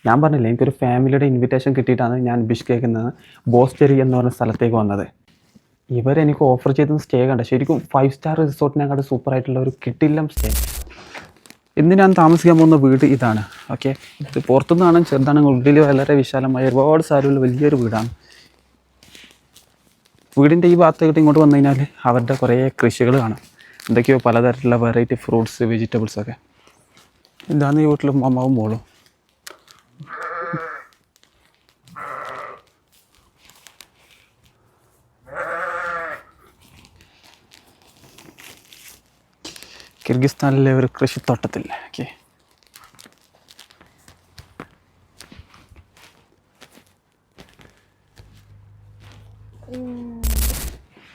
ഞാൻ പറഞ്ഞില്ലേ എനിക്കൊരു ഫാമിലിയുടെ ഇൻവിറ്റേഷൻ കിട്ടിയിട്ടാണ് ഞാൻ ബിഷ്കേക്കിൽ നിന്ന് ബോസ്റ്റെറി എന്ന് പറഞ്ഞ സ്ഥലത്തേക്ക് വന്നത്. ഇവരെനിക്ക് ഓഫർ ചെയ്ത സ്റ്റേ കണ്ട ശരിക്കും 5 സ്റ്റാർ റിസോർട്ടിനെക്കാളും സൂപ്പറായിട്ടുള്ള ഒരു കിടിലം സ്റ്റേ. ഇന്ന് ഞാൻ താമസിക്കാൻ പോകുന്ന വീട് ഇതാണ്. ഓക്കെ, ഇത് പുറത്തുനിന്നാണ് ചെറുതാണെങ്കിൽ ഉള്ളിൽ വളരെ വിശാലമായ ഒരുപാട് സ്ഥലമുള്ള വലിയൊരു വീടാണ്. വീടിൻ്റെ ഈ ഭാഗത്തേക്ക് ഇങ്ങോട്ട് വന്നു കഴിഞ്ഞാൽ അവരുടെ കുറേ കൃഷികൾ കാണാം. എന്തൊക്കെയോ പലതരത്തിലുള്ള വെറൈറ്റി ഫ്രൂട്ട്സ്, വെജിറ്റബിൾസൊക്കെ. ഇതാണ് ഈ വീട്ടിൽ അമ്മാവും മോളും. കിർഗിസ്ഥാനിലെ ഒരു കൃഷിത്തോട്ടത്തിൽ. ഓക്കെ,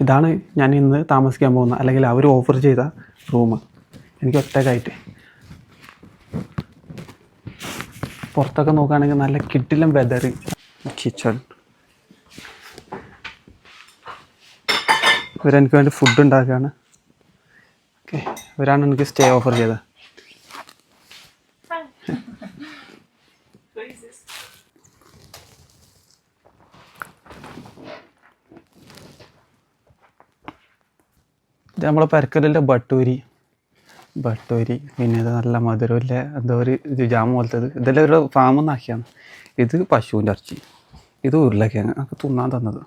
ഇതാണ് ഞാൻ ഇന്ന് താമസിക്കാൻ പോകുന്ന, അല്ലെങ്കിൽ അവർ ഓഫർ ചെയ്ത റൂം. എനിക്ക് ഒറ്റക്കായിട്ട് പുറത്തൊക്കെ നോക്കുകയാണെങ്കിൽ നല്ല കിടിലം വെതർ. കിച്ചൺ, ഇവരെനിക്ക് വേണ്ടി ഫുഡ് ഉണ്ടാക്കുകയാണ്. ഓക്കെ, ഇവരാണ് എനിക്ക് സ്റ്റേ ഓഫർ ചെയ്തത്. ഇത് നമ്മളെ പരക്കലിൻ്റെ ബട്ടൂരി, പിന്നെ ഇത് നല്ല മധുരമില്ല എന്തോ ഒരു ജാമ് പോലത്തത്. ഇതെല്ലാം ഒരു ഫാമിൽ നിന്നാക്കിയാണ്. ഇത് പശുവിൻ്റെ ഇറച്ചി, ഇത് ഉരുളക്കിഴങ്ങ് ഒക്കെ തിന്നാൻ തന്നത്.